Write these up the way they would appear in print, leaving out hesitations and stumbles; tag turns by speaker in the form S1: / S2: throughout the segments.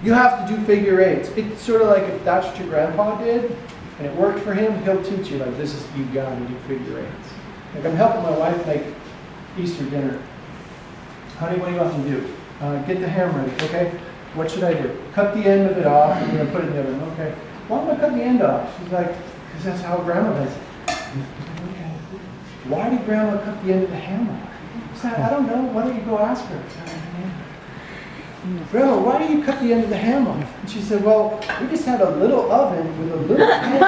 S1: You have to do figure eights. It's sort of like if that's what your grandpa did and it worked for him, he'll teach you like this is, you got to do figure eights. Like I'm helping my wife make Easter dinner. Honey, what do you want me to do? Get the ham ready, okay? What should I do? Cut the end of it off, I'm going to put it in the oven, okay? Why am I cutting the end off? She's like, because that's how Grandma does it. Okay. Why did Grandma cut the end of the ham off? She said, I don't know. Why don't you go ask her? Grandma, why do you cut the end of the ham off? And she said, well, we just had a little oven with a little pan.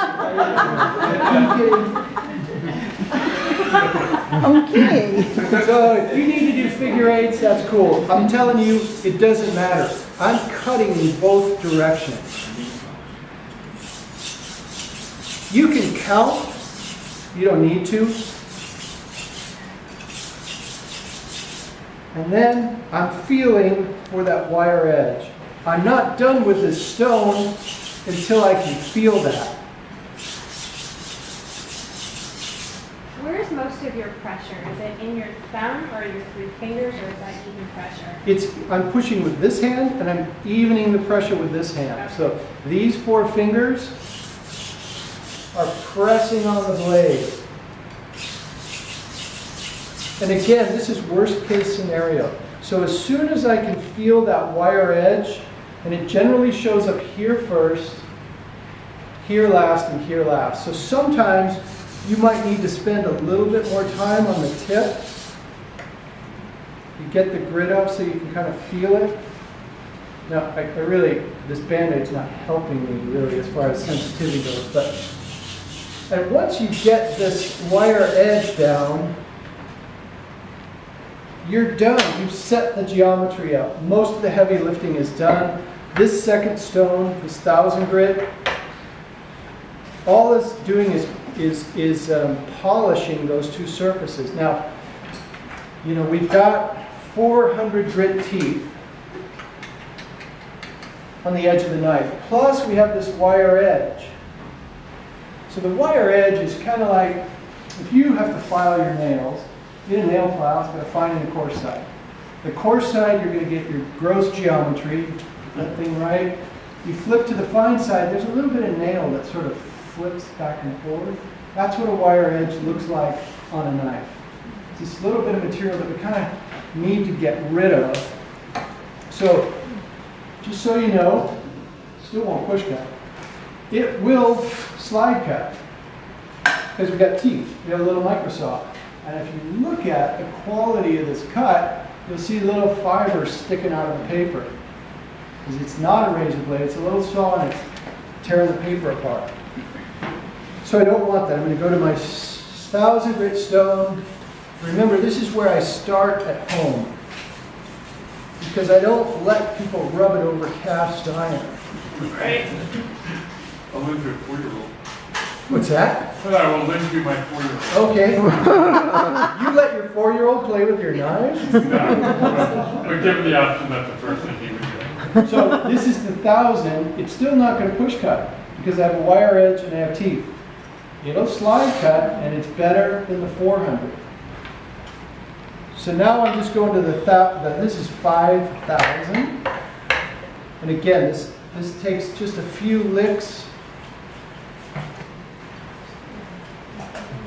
S2: Okay.
S1: So if you need to do figure eights, that's cool. I'm telling you, it doesn't matter. I'm cutting in both directions. You can count. You don't need to. And then I'm feeling for that wire edge. I'm not done with this stone until I can feel that.
S3: Where's most of your pressure? Is it in your thumb or your 3 fingers, or is that even pressure?
S1: I'm pushing with this hand and I'm evening the pressure with this hand.
S3: Okay.
S1: So these 4 fingers are pressing on the blade. And again, this is worst case scenario. So as soon as I can feel that wire edge, and it generally shows up here first, here last, and here last. So sometimes you might need to spend a little bit more time on the tip. You get the grit up so you can kind of feel it. Now, I really, this Band-Aid's not helping me really as far as sensitivity goes, but and once you get this wire edge down, you're done. You've set the geometry up. Most of the heavy lifting is done. This second stone, this 1000 grit, all it's doing is polishing those 2 surfaces. Now, you know, we've got 400 grit teeth on the edge of the knife. Plus, we have this wire edge. So the wire edge is kind of like if you have to file your nails. In a nail file, it's going to find in the coarse side. The coarse side, you're going to get your gross geometry, that thing right. You flip to the fine side, there's a little bit of nail that sort of flips back and forth. That's what a wire edge looks like on a knife. It's this little bit of material that we kind of need to get rid of. So, just so you know, still won't push cut. It will slide cut because we've got teeth. We have a little microsaw. And if you look at the quality of this cut, you'll see little fibers sticking out of the paper. Because it's not a razor blade, it's a little saw and it's tearing the paper apart. So I don't want that. I'm going to go to my 1000 grit stone. Remember, this is where I start at home. Because I don't let people rub it over cast iron.
S4: Right. I'll lend you a 4-year-old.
S1: What's that?
S4: I will lend you my 4-year-old.
S1: Okay. You let your 4-year-old play with your knives?
S4: No, but given the option, that's the first thing he would do.
S1: So this is the 1000. It's still not going to push cut because I have a wire edge and I have teeth. It'll slide cut and it's better than the 400. So now I'm just going to this is 5000. And again, this takes just a few licks.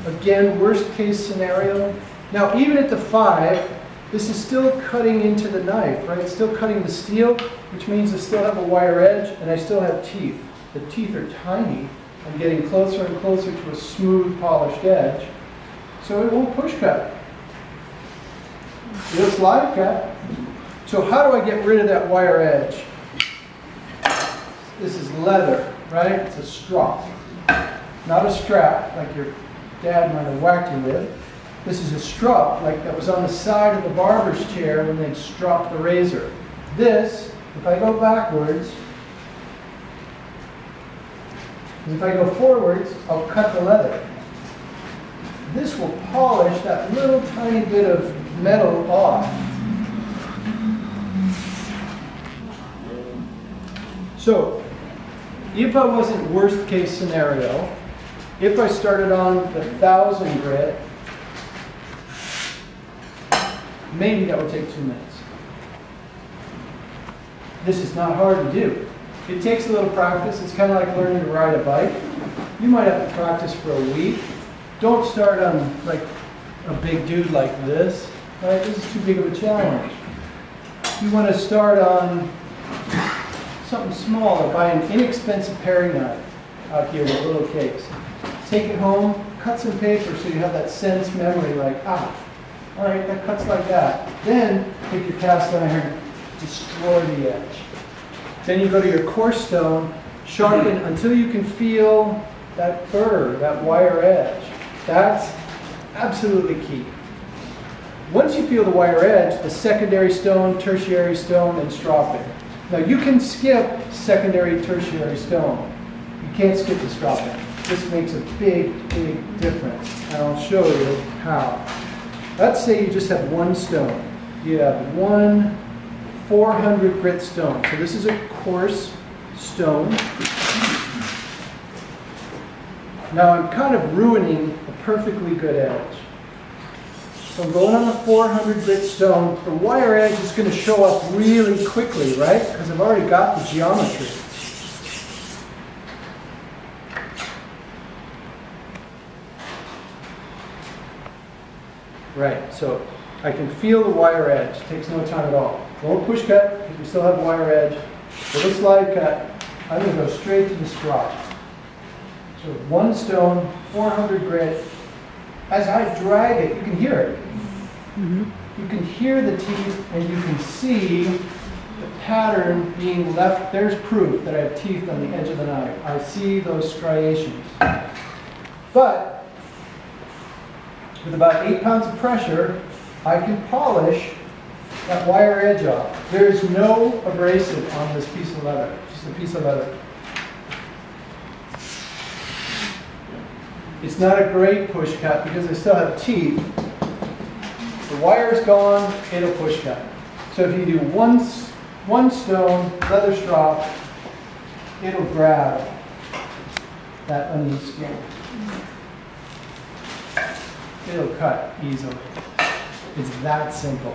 S1: Again, worst case scenario. Now, even at the 5, this is still cutting into the knife, right? It's still cutting the steel, which means I still have a wire edge and I still have teeth. The teeth are tiny. I'm getting closer and closer to a smooth, polished edge. So it won't push cut. It'll slide cut. So how do I get rid of that wire edge? This is leather, right? It's a strop. Not a strap like your dad might have whacked you with. This is a strop like that was on the side of the barber's chair when they'd strop the razor. This, if I go backwards, if I go forwards, I'll cut the leather. This will polish that little tiny bit of metal off. So, if I wasn't worst case scenario, if I started on the 1000 grit, maybe that would take 2 minutes. this is not hard to do. It takes a little practice. It's kind of like learning to ride a bike. You might have to practice for a week. Don't start on like a big dude like this. Right? This is too big of a challenge. You want to start on something smaller. Buy an inexpensive paring knife out here with a little case. Take it home, cut some paper so you have that sense memory like, all right, that cuts like that. Then take your cast iron, destroy the edge. Then you go to your coarse stone, sharpen until you can feel that burr, that wire edge. That's absolutely key. Once you feel the wire edge, the secondary stone, tertiary stone, and stropping. Now you can skip secondary, tertiary stone. You can't skip the stropping. This makes a big, big difference. And I'll show you how. Let's say you just have one stone. You have one 400 grit stone. So this is a coarse stone. Now I'm kind of ruining a perfectly good edge. So I'm going on a 400 grit stone. The wire edge is going to show up really quickly, right? Because I've already got the geometry. Right, so I can feel the wire edge. It takes no time at all. Won't push cut, because we still have wire edge. With a slide cut, I'm going to go straight to the strop. So one stone, 400 grit. As I drag it, you can hear it. You can hear the teeth, and you can see the pattern being left. There's proof that I have teeth on the edge of the knife. I see those striations. But with about 8 pounds of pressure, I can polish that wire edge off. There's no abrasive on this piece of leather, just a piece of leather. It's not a great push cut because I still have teeth. The wire's gone, it'll push cut. So if you do one stone, leather strop, it'll grab that uneven skin. It'll cut easily. It's that simple.